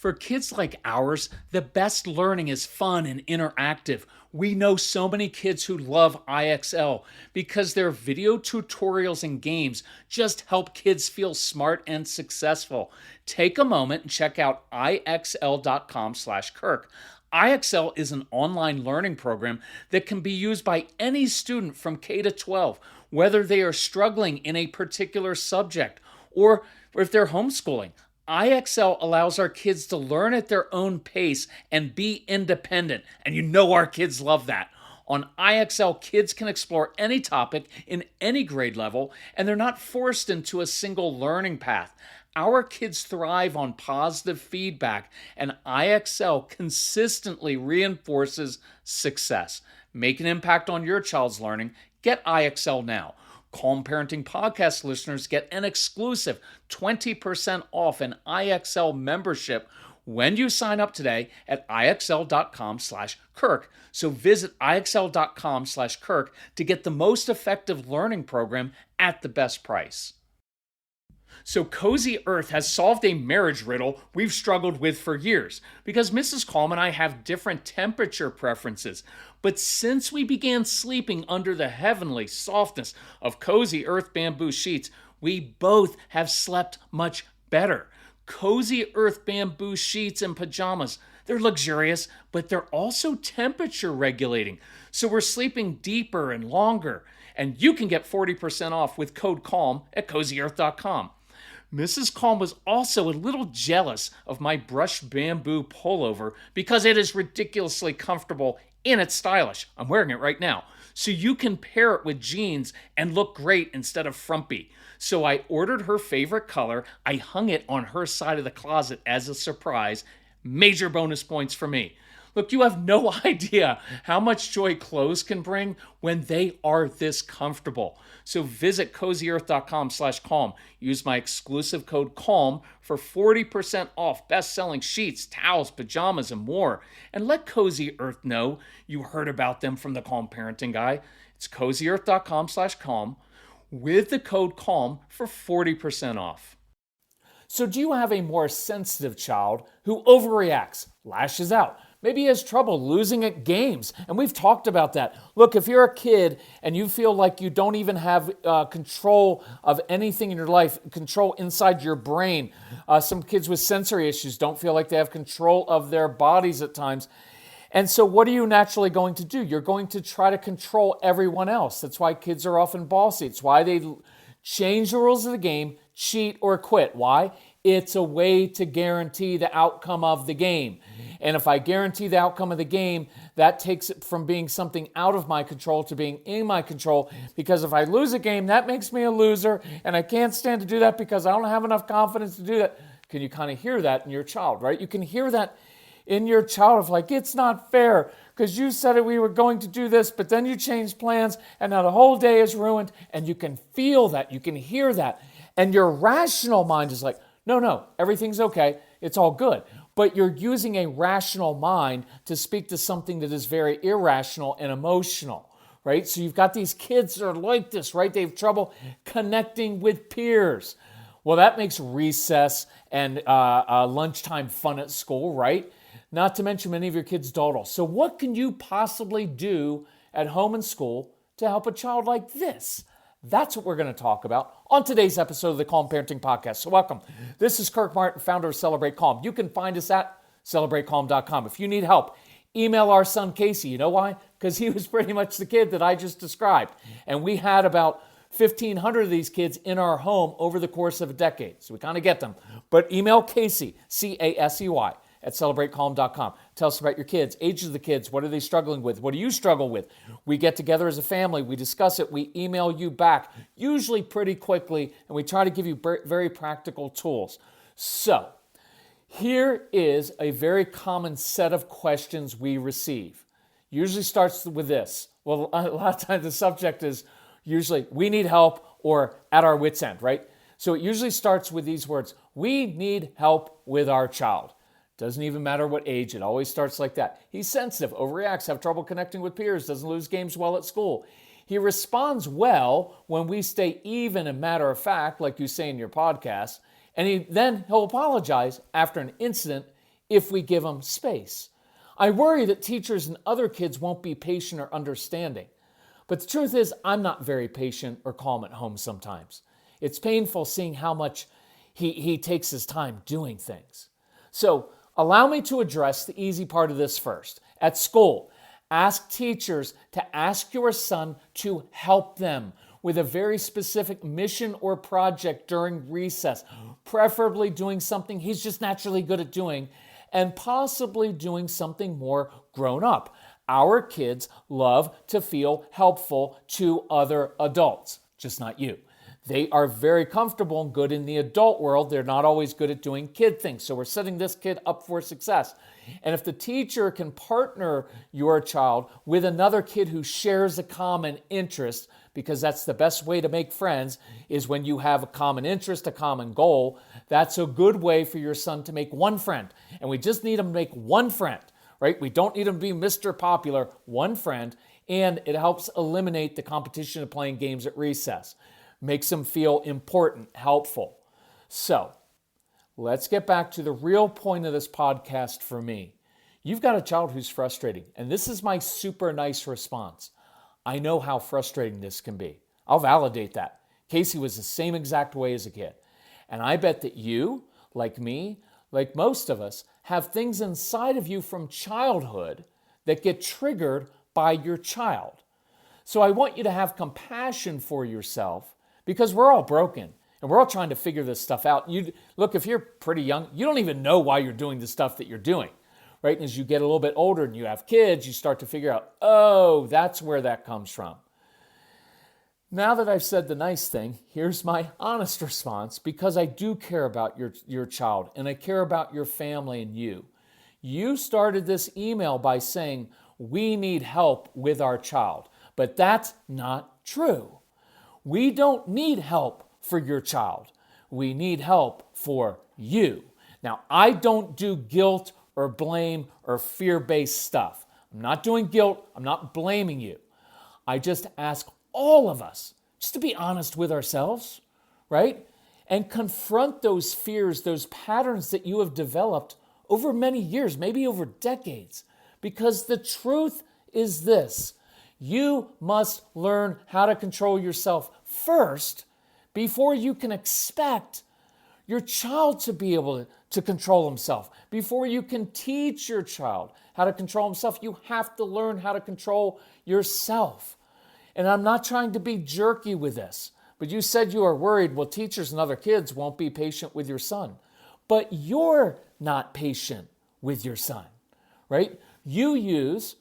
For kids like ours, the best learning is fun and interactive. We know so many kids who love IXL because their video tutorials and games just help kids feel smart and successful. Take a moment and check out ixl.com/Kirk. IXL is an online learning program that can be used by any student from K to 12, whether they are struggling in a particular subject or if they're homeschooling. IXL allows our kids to learn at their own pace and be independent. And you know our kids love that. On IXL, kids can explore any topic in any grade level, and they're not forced into a single learning path. Our kids thrive on positive feedback, and IXL consistently reinforces success. Make an impact on your child's learning. Get IXL now. Calm Parenting Podcast listeners get an exclusive 20% off an IXL membership when you sign up today at ixl.com/Kirk. So visit ixl.com/Kirk to get the most effective learning program at the best price. So Cozy Earth has solved a marriage riddle we've struggled with for years because Mrs. Calm and I have different temperature preferences. But since we began sleeping under the heavenly softness of Cozy Earth bamboo sheets, we both have slept much better. Cozy Earth bamboo sheets and pajamas, they're luxurious, but they're also temperature regulating. So we're sleeping deeper and longer. And you can get 40% off with code CALM at CozyEarth.com. Mrs. Calm was also a little jealous of my brushed bamboo pullover because it is ridiculously comfortable and it's stylish. I'm wearing it right now. So you can pair it with jeans and look great instead of frumpy. So I ordered her favorite color. I hung it on her side of the closet as a surprise. Major bonus points for me. Look, you have no idea how much joy clothes can bring when they are this comfortable. So visit CozyEarth.com/Calm. Use my exclusive code CALM for 40% off best-selling sheets, towels, pajamas, and more. And let Cozy Earth know you heard about them from the Calm Parenting Guy. It's CozyEarth.com/Calm with the code CALM for 40% off. So do you have a more sensitive child who overreacts, lashes out? Maybe he has trouble losing at games, and we've talked about that. Look, if you're a kid and you feel like you don't even have control of anything in your life, control inside your brain, some kids with sensory issues don't feel like they have control of their bodies at times. And so what are you naturally going to do? You're going to try to control everyone else. That's why kids are often bossy. It's why they change the rules of the game, cheat, or quit. Why? It's a way to guarantee the outcome of the game. And if I guarantee the outcome of the game, that takes it from being something out of my control to being in my control. Because if I lose a game, that makes me a loser. And I can't stand to do that because I don't have enough confidence to do that. Can you kind of hear that in your child, right? You can hear that in your child of like, it's not fair because you said it, we were going to do this, but then you changed plans and now the whole day is ruined. And you can feel that, you can hear that. And your rational mind is like, no, everything's okay. It's all good. But you're using a rational mind to speak to something that is very irrational and emotional, right? So you've got these kids that are like this, right? They have trouble connecting with peers. Well, that makes recess and lunchtime fun at school, right? Not to mention many of your kids dawdle. So what can you possibly do at home and school to help a child like this? That's what we're going to talk about on today's episode of the Calm Parenting Podcast. So welcome. This is Kirk Martin, founder of Celebrate Calm. You can find us at celebratecalm.com. If you need help, email our son Casey. You know why? Because he was pretty much the kid that I just described. And we had about 1,500 of these kids in our home over the course of a decade. So we kind of get them. But email Casey, Casey, at celebratecalm.com. Tell us about your kids, age of the kids, what are they struggling with? What do you struggle with? We get together as a family, we discuss it, we email you back, usually pretty quickly, and we try to give you very practical tools. So, here is a very common set of questions we receive. Usually starts with this. Well, a lot of times the subject is usually, we need help or at our wit's end, right? So it usually starts with these words, we need help with our child. Doesn't even matter what age, it always starts like that. He's sensitive, overreacts, have trouble connecting with peers, doesn't lose games well at school. He responds well when we stay even and matter of fact, like you say in your podcast, and he'll apologize after an incident if we give them space. I worry that teachers and other kids won't be patient or understanding. But the truth is, I'm not very patient or calm at home sometimes. It's painful seeing how much he takes his time doing things. So allow me to address the easy part of this first. At school, ask teachers to ask your son to help them with a very specific mission or project during recess, preferably doing something he's just naturally good at doing, and possibly doing something more grown up. Our kids love to feel helpful to other adults, just not you. They are very comfortable and good in the adult world. They're not always good at doing kid things. So we're setting this kid up for success. And if the teacher can partner your child with another kid who shares a common interest, because that's the best way to make friends, is when you have a common interest, a common goal, that's a good way for your son to make one friend. And we just need him to make one friend, right? We don't need him to be Mr. Popular, one friend. And it helps eliminate the competition of playing games at recess. Makes them feel important, helpful. So let's get back to the real point of this podcast for me. You've got a child who's frustrating, and this is my super nice response. I know how frustrating this can be. I'll validate that. Casey was the same exact way as a kid. And I bet that you, like me, like most of us, have things inside of you from childhood that get triggered by your child. So I want you to have compassion for yourself, because we're all broken and we're all trying to figure this stuff out. Look, if you're pretty young, you don't even know why you're doing the stuff that you're doing, right? And as you get a little bit older and you have kids, you start to figure out, oh, that's where that comes from. Now that I've said the nice thing, here's my honest response, because I do care about your child and I care about your family and you. You started this email by saying, we need help with our child, but that's not true. We don't need help for your child. We need help for you. Now, I don't do guilt or blame or fear-based stuff. I'm not doing guilt. I'm not blaming you. I just ask all of us just to be honest with ourselves, right? And confront those fears, those patterns that you have developed over many years, maybe over decades. Because the truth is this. You must learn how to control yourself first before you can expect your child to be able to control himself. Before you can teach your child how to control himself, you have to learn how to control yourself. And I'm not trying to be jerky with this, but you said you are worried, well, teachers and other kids won't be patient with your son. But you're not patient with your son, right? You use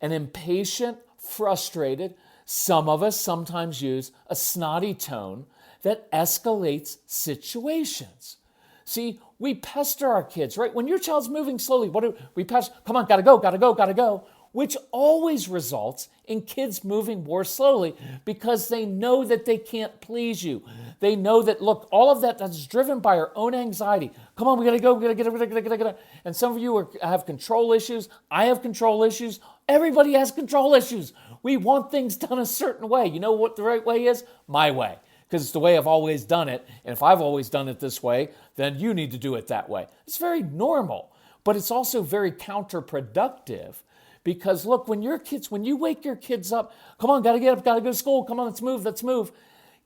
an impatient, frustrated, some of us sometimes use a snotty tone that escalates situations. See, we pester our kids, right? When your child's moving slowly, what do we pester? Come on, gotta go, which always results in kids moving more slowly because they know that they can't please you. They know that, look, all of that's driven by our own anxiety. Come on, we gotta go, we gotta get. And some of you have control issues. I have control issues. Everybody has control issues. We want things done a certain way. You know what the right way is? My way. Because it's the way I've always done it. And if I've always done it this way, then you need to do it that way. It's very normal, but it's also very counterproductive. Because look, when you wake your kids up, come on, gotta get up, gotta go to school, come on, let's move.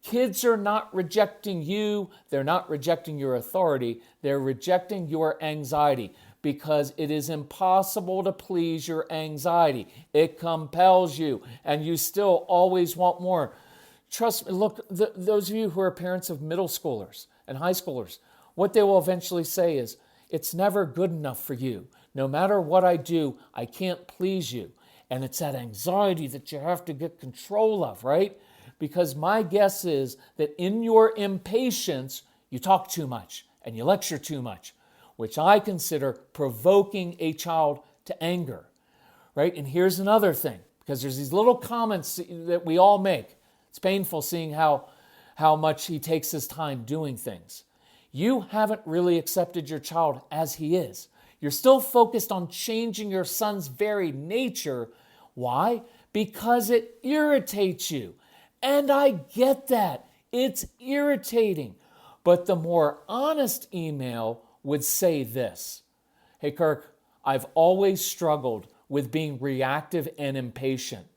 Kids are not rejecting you. They're not rejecting your authority. They're rejecting your anxiety because it is impossible to please your anxiety. It compels you, and you still always want more. Trust me, look, those of you who are parents of middle schoolers and high schoolers, what they will eventually say is, it's never good enough for you. No matter what I do, I can't please you. And it's that anxiety that you have to get control of, right? Because my guess is that in your impatience, you talk too much and you lecture too much, which I consider provoking a child to anger, right? And here's another thing, because there's these little comments that we all make. It's painful seeing how much he takes his time doing things. You haven't really accepted your child as he is. You're still focused on changing your son's very nature. Why? Because it irritates you. And I get that. It's irritating. But the more honest email would say this. Hey, Kirk, I've always struggled with being reactive and impatient,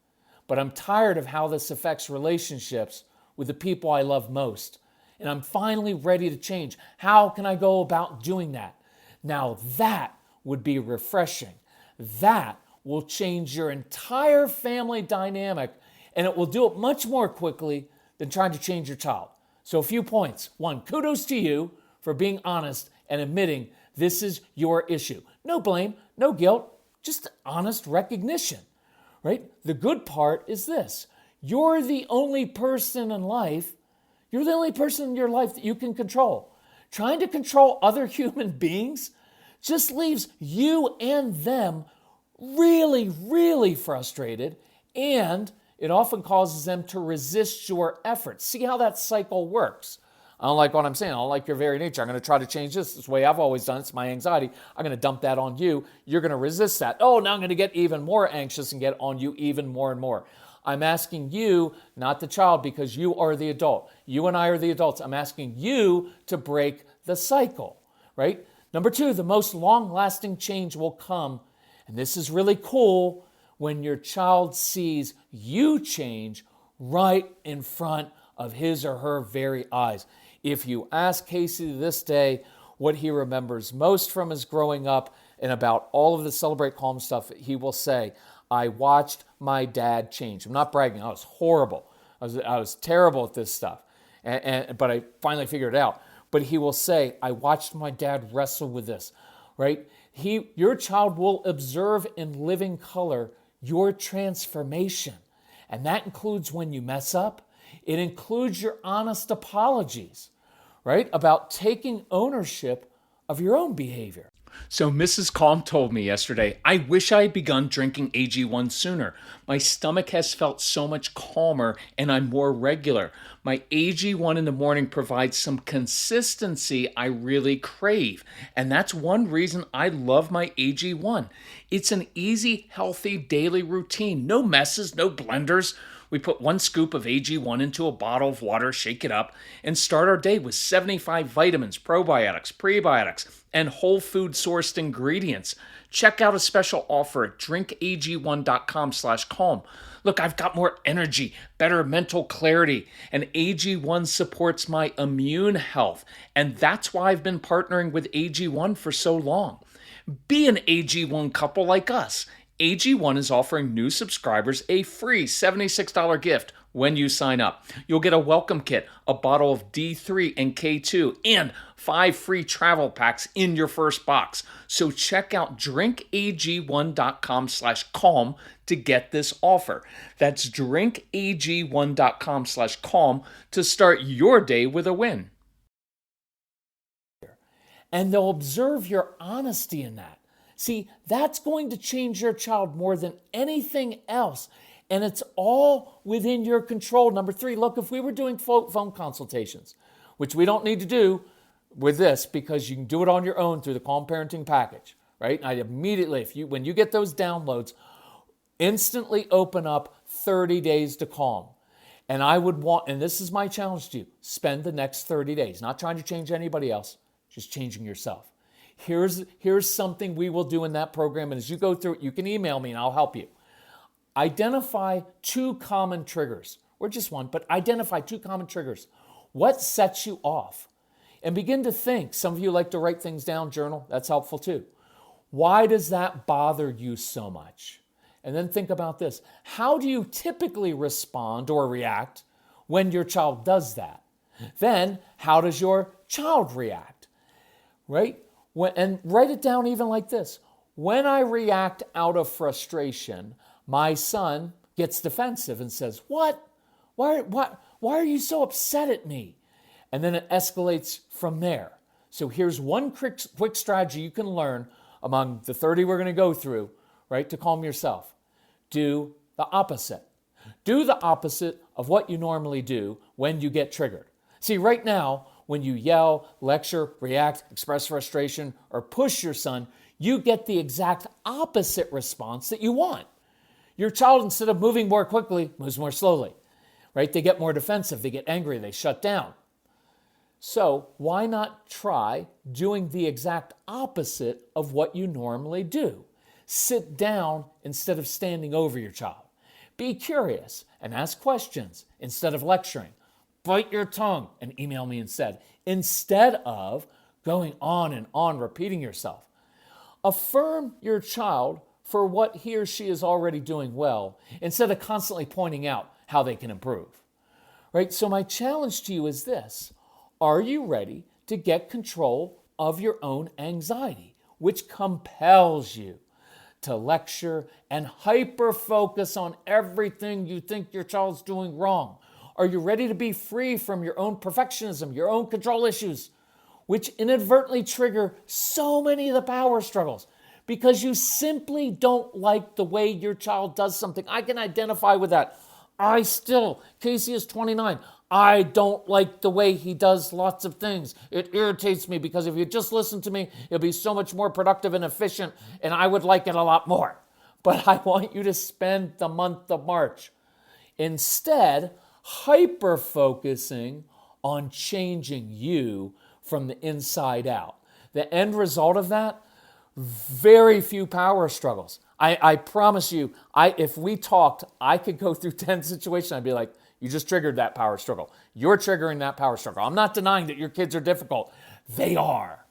but I'm tired of how this affects relationships with the people I love most. And I'm finally ready to change. How can I go about doing that? Now that would be refreshing. That will change your entire family dynamic, and it will do it much more quickly than trying to change your child. So a few points. One, kudos to you for being honest and admitting this is your issue. No blame, no guilt, just honest recognition, right? The good part is this. You're the only person in life, you're the only person in your life that you can control. Trying to control other human beings just leaves you and them really, really frustrated, and it often causes them to resist your efforts. See how that cycle works. I don't like what I'm saying. I don't like your very nature. I'm going to try to change this. It's the way I've always done it. It's my anxiety. I'm going to dump that on you. You're going to resist that. Oh, now I'm going to get even more anxious and get on you even more and more. I'm asking you, not the child, because you are the adult. You and I are the adults. I'm asking you to break the cycle, right? Number two, the most long-lasting change will come, and this is really cool, when your child sees you change right in front of his or her very eyes. If you ask Casey this day what he remembers most from his growing up and about all of the Celebrate Calm stuff, he will say, I watched my dad change. I'm not bragging. I was horrible. I was terrible at this stuff, but I finally figured it out. But he will say, I watched my dad wrestle with this, right? Your child will observe in living color your transformation. And that includes when you mess up. It includes your honest apologies, right? About taking ownership of your own behavior. So Mrs. Calm told me yesterday, I wish I had begun drinking AG1 sooner. My stomach has felt so much calmer and I'm more regular. My AG1 in the morning provides some consistency I really crave. And that's one reason I love my AG1. It's an easy, healthy daily routine. No messes, no blenders. We put 1 scoop of AG1 into a bottle of water, shake it up, and start our day with 75 vitamins, probiotics, prebiotics, and whole food sourced ingredients. Check out a special offer at drinkag1.com/calm. Look, I've got more energy, better mental clarity, and AG1 supports my immune health. And that's why I've been partnering with AG1 for so long. Be an AG1 couple like us. AG1 is offering new subscribers a free $76 gift when you sign up. You'll get a welcome kit, a bottle of D3 and K2, and 5 free travel packs in your first box. So check out drinkag1.com/calm to get this offer. That's drinkag1.com/calm to start your day with a win. And they'll observe your honesty in that. See, that's going to change your child more than anything else. And it's all within your control. Number 3, look, if we were doing phone consultations, which we don't need to do with this because you can do it on your own through the Calm Parenting package, right? I immediately, when you get those downloads, instantly open up 30 days to calm. And I would want, and this is my challenge to you, spend the next 30 days, not trying to change anybody else, just changing yourself. Here's something we will do in that program. And as you go through it, you can email me and I'll help you. Identify 2 common triggers, or just one, but identify 2 common triggers. What sets you off? And begin to think. Some of you like to write things down, journal. That's helpful too. Why does that bother you so much? And then think about this. How do you typically respond or react when your child does that? Then, how does your child react? Right? And write it down even like this. When I react out of frustration, my son gets defensive and says, What? Why are you so upset at me? And then it escalates from there. So here's one quick strategy you can learn among the 30 we're going to go through, right, to calm yourself. Do the opposite. Do the opposite of what you normally do when you get triggered. See, right now, when you yell, lecture, react, express frustration, or push your son, you get the exact opposite response that you want. Your child, instead of moving more quickly, moves more slowly, right? They get more defensive, they get angry, they shut down. So why not try doing the exact opposite of what you normally do? Sit down instead of standing over your child. Be curious and ask questions instead of lecturing. Bite your tongue and email me instead of going on and on repeating yourself. Affirm your child for what he or she is already doing well instead of constantly pointing out how they can improve. Right? So my challenge to you is this. Are you ready to get control of your own anxiety, which compels you to lecture and hyper-focus on everything you think your child's doing wrong? Are you ready to be free from your own perfectionism, your own control issues, which inadvertently trigger so many of the power struggles because you simply don't like the way your child does something? I can identify with that. Casey is 29. I don't like the way he does lots of things. It irritates me because if you just listen to me, it'll be so much more productive and efficient, and I would like it a lot more. But I want you to spend the month of March instead hyper-focusing on changing you from the inside out. The end result of that, very few power struggles. I promise you, if we talked, I could go through 10 situations. I'd be like, you just triggered that power struggle. You're triggering that power struggle. I'm not denying that your kids are difficult. They are.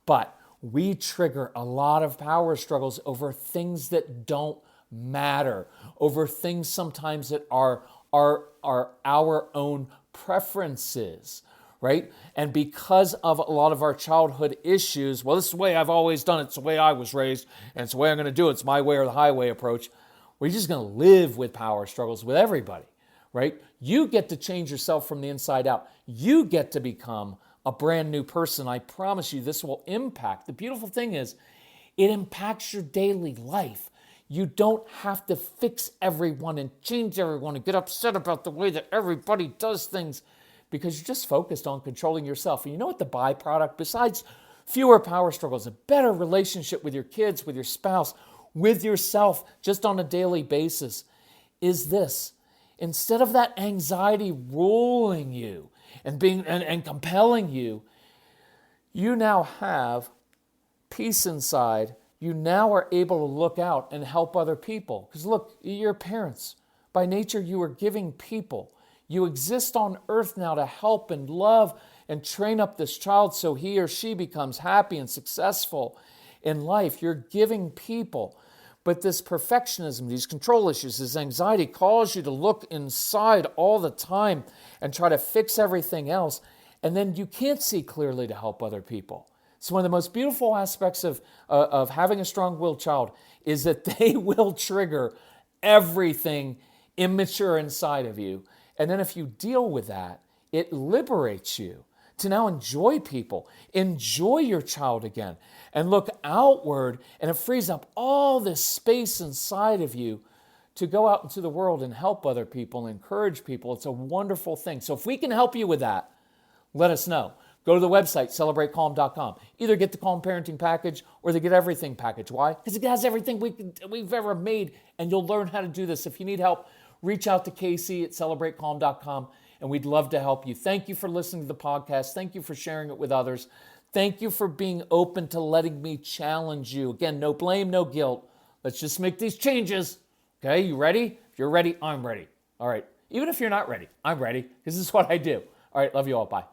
But we trigger a lot of power struggles over things that don't matter, over things sometimes that are our own preferences, right? And because of a lot of our childhood issues, well, this is the way I've always done it. It's the way I was raised, and it's the way I'm going to do it. It's my way or the highway approach. We're just going to live with power struggles with everybody, right? You get to change yourself from the inside out. You get to become a brand new person. I promise you this will impact. The beautiful thing is it impacts your daily life. You don't have to fix everyone and change everyone and get upset about the way that everybody does things because you're just focused on controlling yourself. And you know what the byproduct, besides fewer power struggles, a better relationship with your kids, with your spouse, with yourself, just on a daily basis, is this. Instead of that anxiety ruling you and compelling you, you now have peace inside. You now are able to look out and help other people. Because look, you're parents. By nature, you are giving people. You exist on earth now to help and love and train up this child so he or she becomes happy and successful in life. You're giving people. But this perfectionism, these control issues, this anxiety cause you to look inside all the time and try to fix everything else. And then you can't see clearly to help other people. So one of the most beautiful aspects of having a strong-willed child is that they will trigger everything immature inside of you. And then if you deal with that, it liberates you to now enjoy people, enjoy your child again, and look outward, and it frees up all this space inside of you to go out into the world and help other people and encourage people. It's a wonderful thing. So if we can help you with that, let us know. Go to the website, celebratecalm.com. Either get the Calm Parenting Package or the Get Everything Package. Why? Because it has everything we've ever made, and you'll learn how to do this. If you need help, reach out to Casey at celebratecalm.com, and we'd love to help you. Thank you for listening to the podcast. Thank you for sharing it with others. Thank you for being open to letting me challenge you. Again, no blame, no guilt. Let's just make these changes. Okay, you ready? If you're ready, I'm ready. All right. Even if you're not ready, I'm ready because this is what I do. All right, love you all. Bye.